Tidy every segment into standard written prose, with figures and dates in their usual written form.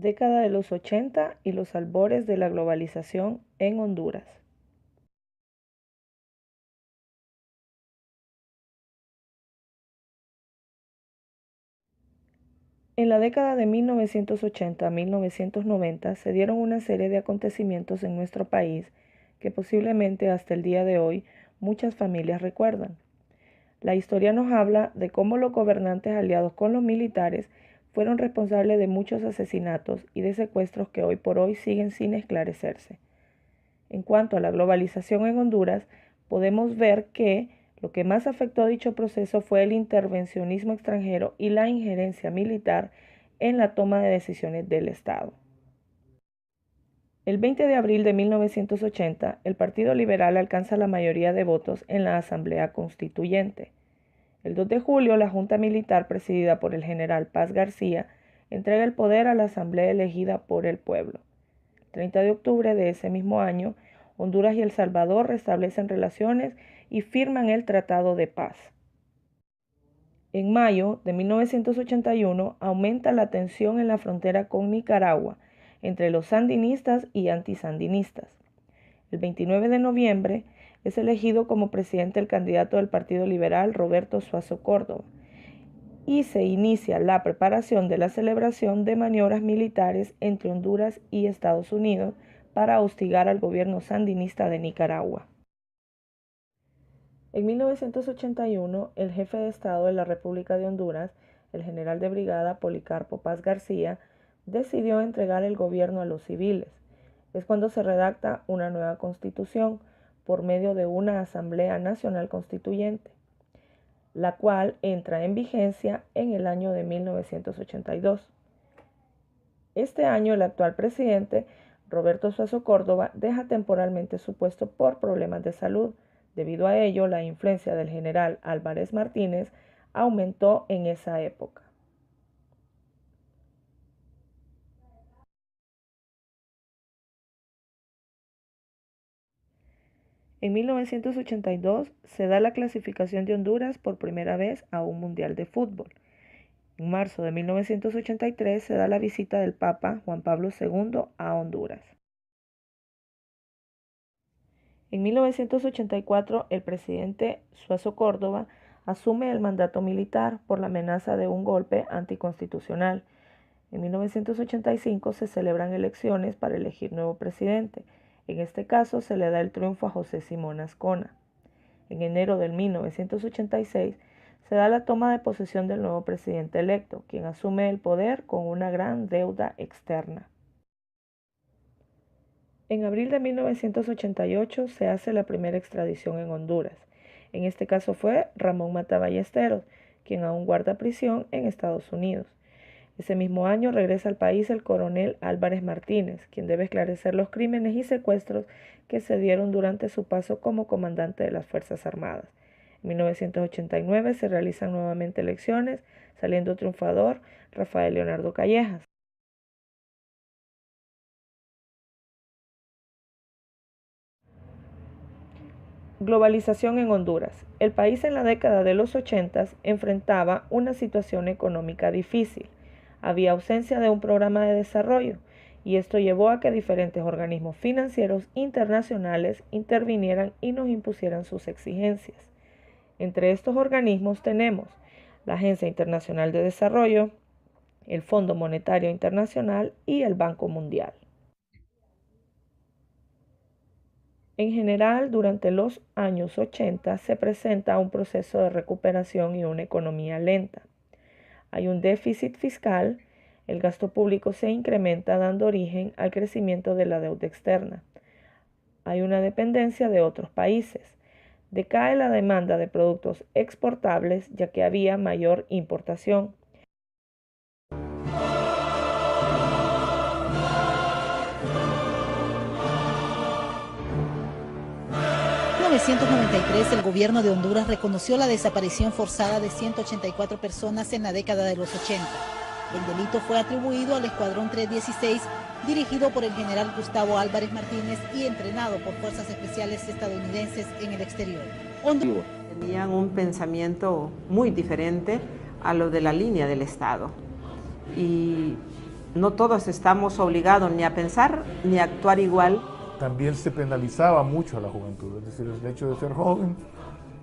Década de los 80 y los albores de la globalización en Honduras. En la década de 1980 a 1990 se dieron una serie de acontecimientos en nuestro país que posiblemente hasta el día de hoy muchas familias recuerdan. La historia nos habla de cómo los gobernantes aliados con los militares fueron responsables de muchos asesinatos y de secuestros que hoy por hoy siguen sin esclarecerse. En cuanto a la globalización en Honduras, podemos ver que lo que más afectó a dicho proceso fue el intervencionismo extranjero y la injerencia militar en la toma de decisiones del Estado. El 20 de abril de 1980, el Partido Liberal alcanza la mayoría de votos en la Asamblea Constituyente. El 2 de julio, la Junta Militar, presidida por el general Paz García, entrega el poder a la Asamblea elegida por el pueblo. El 30 de octubre de ese mismo año, Honduras y El Salvador restablecen relaciones y firman el Tratado de Paz. En mayo de 1981 aumenta la tensión en la frontera con Nicaragua entre los sandinistas y antisandinistas. El 29 de noviembre es elegido como presidente el candidato del Partido Liberal Roberto Suazo Córdoba y se inicia la preparación de la celebración de maniobras militares entre Honduras y Estados Unidos para hostigar al gobierno sandinista de Nicaragua. En 1981, el jefe de Estado de la República de Honduras, el general de brigada Policarpo Paz García, decidió entregar el gobierno a los civiles. Es cuando se redacta una nueva constitución por medio de una Asamblea Nacional Constituyente, la cual entra en vigencia en el año de 1982. Este año, el actual presidente, Roberto Suazo Córdoba, deja temporalmente su puesto por problemas de salud. Debido a ello, la influencia del general Álvarez Martínez aumentó en esa época. En 1982 se da la clasificación de Honduras por primera vez a un mundial de fútbol. En marzo de 1983 se da la visita del Papa Juan Pablo II a Honduras. En 1984 el presidente Suazo Córdoba asume el mandato militar por la amenaza de un golpe anticonstitucional. En 1985 se celebran elecciones para elegir nuevo presidente. En este caso se le da el triunfo a José Simón Azcona. En enero de 1986 se da la toma de posesión del nuevo presidente electo, quien asume el poder con una gran deuda externa. En abril de 1988 se hace la primera extradición en Honduras. En este caso fue Ramón Mata Ballesteros, quien aún guarda prisión en Estados Unidos. Ese mismo año regresa al país el coronel Álvarez Martínez, quien debe esclarecer los crímenes y secuestros que se dieron durante su paso como comandante de las Fuerzas Armadas. En 1989 se realizan nuevamente elecciones, saliendo triunfador Rafael Leonardo Callejas. Globalización en Honduras. El país en la década de los 80 enfrentaba una situación económica difícil. Había ausencia de un programa de desarrollo y esto llevó a que diferentes organismos financieros internacionales intervinieran y nos impusieran sus exigencias. Entre estos organismos tenemos la Agencia Internacional de Desarrollo, el Fondo Monetario Internacional y el Banco Mundial. En general, durante los años 80 se presenta un proceso de recuperación y una economía lenta. Hay un déficit fiscal, el gasto público se incrementa dando origen al crecimiento de la deuda externa. Hay una dependencia de otros países. Decae la demanda de productos exportables ya que había mayor importación. 1993, el gobierno de Honduras reconoció la desaparición forzada de 184 personas en la década de los 80. El delito fue atribuido al Escuadrón 316, dirigido por el general Gustavo Álvarez Martínez y entrenado por fuerzas especiales estadounidenses en el exterior. Tenían un pensamiento muy diferente a lo de la línea del Estado y no todos estamos obligados ni a pensar ni a actuar igual. También se penalizaba mucho a la juventud, es decir, el hecho de ser joven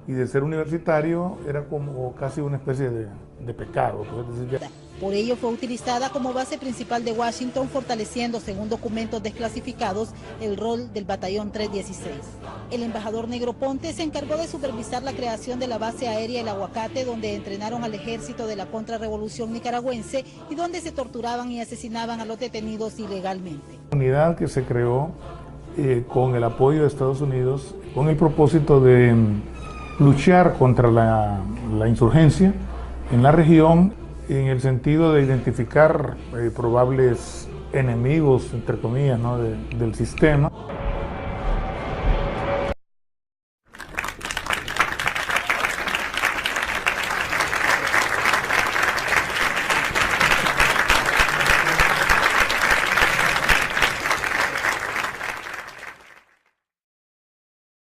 y de ser universitario era como casi una especie de pecado. Pues, decir, Por ello fue utilizada como base principal de Washington, fortaleciendo, según documentos desclasificados, el rol del Batallón 316. El embajador Negroponte se encargó de supervisar la creación de la base aérea El Aguacate, donde entrenaron al ejército de la contrarrevolución nicaragüense y donde se torturaban y asesinaban a los detenidos ilegalmente. Una unidad que se creó con el apoyo de Estados Unidos, con el propósito de luchar contra la insurgencia en la región, en el sentido de identificar probables enemigos, entre comillas, ¿no? del sistema.